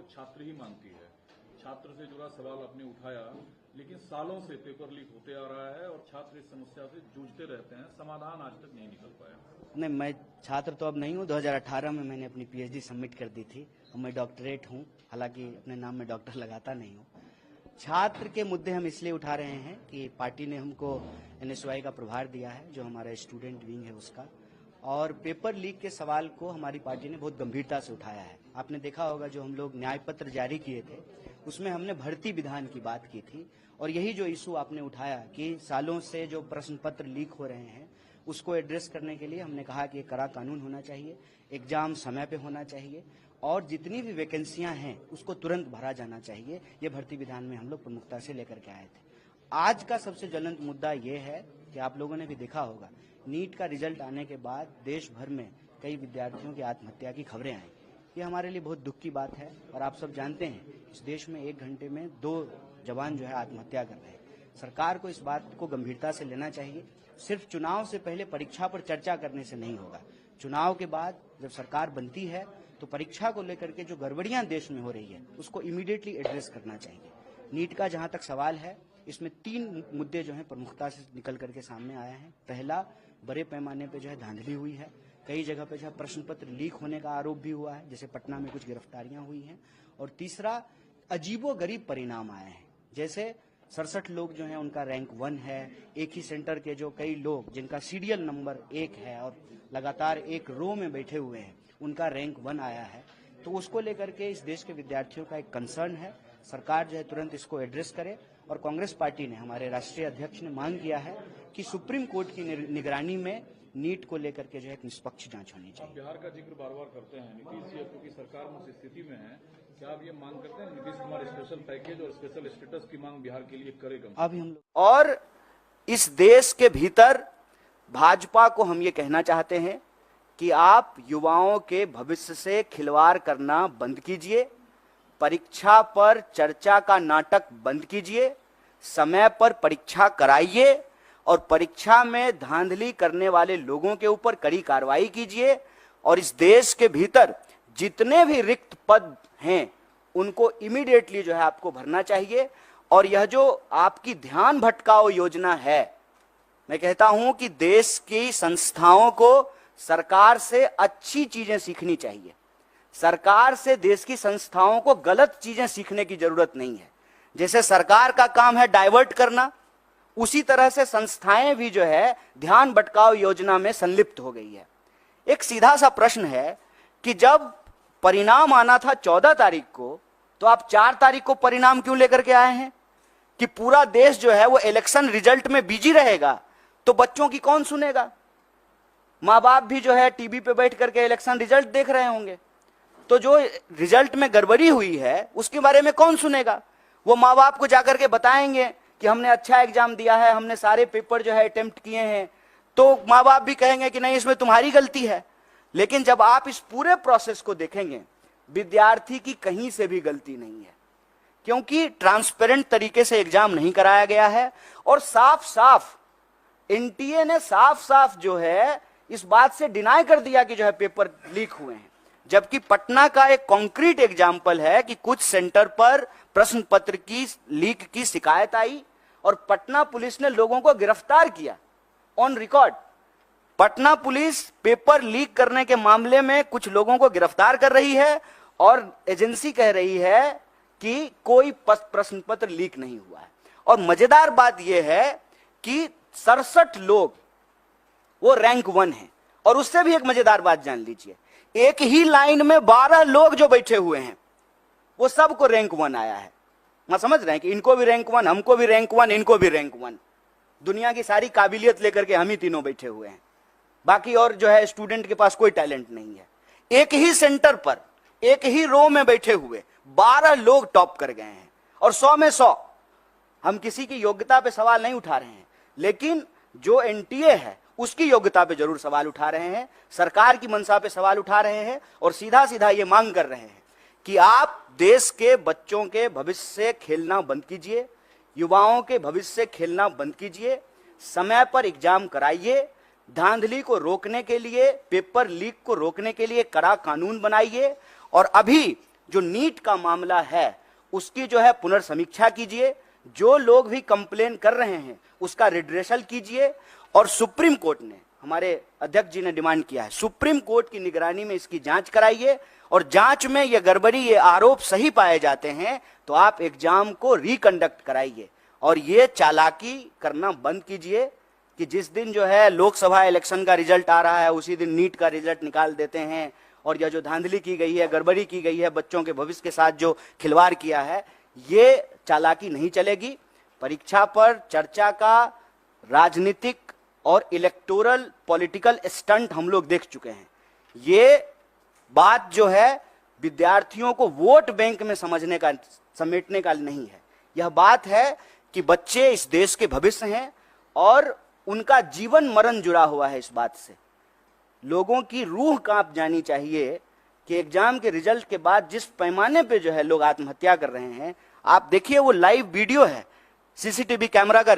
छात्र ही मांगती है। छात्र से जुड़ा सवाल आपने उठाया, लेकिन सालों से पेपर लीक होते आ रहा है और छात्र इस समस्या से जूझते रहते हैं, समाधान आज तक नहीं निकल पाया। नहीं, मैं छात्र तो अब नहीं हूँ। 2018 में मैंने अपनी पीएचडी सबमिट कर दी थी और मैं डॉक्टरेट हूँ, हालांकि अपने नाम में डॉक्टर लगाता नहीं हूँ। छात्र के मुद्दे हम इसलिए उठा रहे हैं कि पार्टी ने हमको एनएसयूआई का प्रभार दिया है, जो हमारा स्टूडेंट विंग है उसका, और पेपर लीक के सवाल को हमारी पार्टी ने बहुत गंभीरता से उठाया है। आपने देखा होगा जो हम लोग न्याय पत्र जारी किए थे उसमें हमने भर्ती विधान की बात की थी, और यही जो इशू आपने उठाया कि सालों से जो प्रश्न पत्र लीक हो रहे हैं उसको एड्रेस करने के लिए हमने कहा कि एक कड़ा कानून होना चाहिए, एग्जाम समय पे होना चाहिए और जितनी भी वैकेंसियां हैं उसको तुरंत भरा जाना चाहिए। ये भर्ती विधान में हम लोग प्रमुखता से लेकर के आए थे। आज का सबसे ज्वलंत मुद्दा ये है कि आप लोगों ने भी देखा होगा, नीट का रिजल्ट आने के बाद देश भर में कई विद्यार्थियों की आत्महत्या की खबरें आई। ये हमारे लिए बहुत दुख की बात है और आप सब जानते हैं इस देश में 1 घंटे में 2 जवान जो है आत्महत्या कर रहे हैं। सरकार को इस बात को गंभीरता से लेना चाहिए। सिर्फ चुनाव से पहले परीक्षा पर चर्चा करने से नहीं होगा। चुनाव के बाद जब सरकार बनती है तो परीक्षा को लेकर के जो गड़बड़ियां देश में हो रही है उसको इमीडिएटली एड्रेस करना चाहिए। नीट का जहां तक सवाल है, इसमें 3 मुद्दे जो है प्रमुखता से निकल करके सामने आए हैं। पहला, बड़े पैमाने पे जो है धांधली हुई है, कई जगह पे जो है प्रश्न पत्र लीक होने का आरोप भी हुआ है, जैसे पटना में कुछ गिरफ्तारियां हुई हैं। और तीसरा, अजीबोगरीब परिणाम आए हैं, जैसे 67 लोग जो हैं उनका रैंक 1 है। एक ही सेंटर के जो कई लोग जिनका सीरियल नंबर 1 है और लगातार एक रो में बैठे हुए हैं उनका रैंक 1 आया है। तो उसको लेकर के इस देश के विद्यार्थियों का एक कंसर्न है। सरकार जो है तुरंत इसको एड्रेस करे। और कांग्रेस पार्टी ने, हमारे राष्ट्रीय अध्यक्ष ने मांग किया है कि सुप्रीम कोर्ट की निगरानी में नीट को लेकर के जो है एक निष्पक्ष जांच होनी चाहिए। बिहार का जिक्र बार बार करते हैं नीतीश जी, क्योंकि सरकार में उस स्थिति में है, क्या आप ये मांग करते हैं नीतीश कुमार स्पेशल पैकेज और स्पेशल स्टेटस की मांग बिहार के लिए करेगा? अभी हम लोग और इस देश के भीतर भाजपा को हम ये कहना चाहते हैं कि आप युवाओं के भविष्य से खिलवाड़ करना बंद कीजिए, परीक्षा पर चर्चा का नाटक बंद कीजिए, समय पर परीक्षा कराइए और परीक्षा में धांधली करने वाले लोगों के ऊपर कड़ी कार्रवाई कीजिए। और इस देश के भीतर जितने भी रिक्त पद हैं उनको इमीडिएटली जो है आपको भरना चाहिए। और यह जो आपकी ध्यान भटकाओ योजना है, मैं कहता हूं कि देश की संस्थाओं को सरकार से अच्छी चीजें सीखनी चाहिए। सरकार से देश की संस्थाओं को गलत चीजें सीखने की जरूरत नहीं है। जैसे सरकार का काम है डाइवर्ट करना, उसी तरह से संस्थाएं भी जो है ध्यान भटकाओ योजना में संलिप्त हो गई है। एक सीधा सा प्रश्न है कि जब परिणाम आना था 14 तारीख को, तो आप 4 तारीख को परिणाम क्यों लेकर के आए हैं? कि पूरा देश जो है वो इलेक्शन रिजल्ट में बिजी रहेगा तो बच्चों की कौन सुनेगा? माँ बाप भी जो है टीवी पे बैठ करके इलेक्शन रिजल्ट देख रहे होंगे, तो जो रिजल्ट में गड़बड़ी हुई है उसके बारे में कौन सुनेगा? वो माँ बाप को जाकर के बताएंगे कि हमने अच्छा एग्जाम दिया है, हमने सारे पेपर जो है अटेम्प्ट किए हैं, तो माँ बाप भी कहेंगे कि नहीं, इसमें तुम्हारी गलती है। लेकिन जब आप इस पूरे प्रोसेस को देखेंगे, विद्यार्थी की कहीं से भी गलती नहीं है, क्योंकि ट्रांसपेरेंट तरीके से एग्जाम नहीं कराया गया है। और साफ साफ एनटीए ने साफ साफ जो है इस बात से डिनाई कर दिया कि जो है पेपर लीक हुए हैं। जबकि पटना का एक कॉन्क्रीट एग्जाम्पल है कि कुछ सेंटर पर प्रश्न पत्र की लीक की शिकायत आई और पटना पुलिस ने लोगों को गिरफ्तार किया on record. Patna police paper leak करने के मामले में कुछ लोगों को गिरफ्तार कर रही है और एजेंसी कह रही है कि कोई प्रश्न पत्र लीक नहीं हुआ है। और मजेदार बात यह है कि 67 लोग वो रैंक 1 है। और उससे भी एक मजेदार बात जान लीजिए, एक ही लाइन में 12 लोग जो बैठे हुए हैं वो सबको रैंक 1 आया है। मैं समझ रहे हैं कि इनको भी रैंक 1, हमको भी रैंक 1, इनको भी रैंक 1। दुनिया की सारी काबिलियत लेकर के हम ही तीनों बैठे हुए हैं, बाकी और जो है स्टूडेंट के पास कोई टैलेंट नहीं है। एक ही सेंटर पर एक ही रो में बैठे हुए 12 लोग टॉप कर गए हैं। और 100 में 100। हम किसी की योग्यता पे सवाल नहीं उठा रहे हैं, लेकिन जो एनटीए है उसकी योग्यता पे जरूर सवाल उठा रहे हैं, सरकार की मंशा पे सवाल उठा रहे हैं और सीधा सीधा ये मांग कर रहे हैं कि आप देश के बच्चों के भविष्य से खेलना बंद कीजिए, युवाओं के भविष्य से खेलना बंद कीजिए, समय पर एग्जाम कराइए, धांधली को रोकने के लिए, पेपर लीक को रोकने के लिए कड़ा कानून बनाइए। और अभी जो नीट का मामला है उसकी जो है पुनर्समीक्षा कीजिए, जो लोग भी कंप्लेन कर रहे हैं उसका रिड्रेसल कीजिए, और सुप्रीम कोर्ट ने, हमारे अध्यक्ष जी ने डिमांड किया है, सुप्रीम कोर्ट की निगरानी में इसकी जांच कराइए, और जांच में ये गड़बड़ी, ये आरोप सही पाए जाते हैं तो आप एग्जाम को रिकंडक्ट कराइए, और ये चालाकी करना बंद कीजिए कि जिस दिन जो है लोकसभा इलेक्शन का रिजल्ट आ रहा है उसी दिन नीट का रिजल्ट निकाल देते हैं, और यह जो धांधली की गई है, गड़बड़ी की गई है, बच्चों के भविष्य के साथ जो खिलवाड़ किया है, ये चालाकी नहीं चलेगी। परीक्षा पर चर्चा का राजनीतिक और इलेक्टोरल पॉलिटिकल स्टंट हम लोग देख चुके हैं। ये बात जो है विद्यार्थियों को वोट बैंक में समझने का, समेटने का नहीं है। यह बात है कि बच्चे इस देश के भविष्य हैं और उनका जीवन मरण जुड़ा हुआ है इस बात से। लोगों की रूह कांप जानी चाहिए कि एग्जाम के रिजल्ट के बाद जिस पैमाने पे जो है लोग आत्महत्या कर रहे हैं, आप देखिए वो लाइव वीडियो है, सीसीटीवी कैमरा का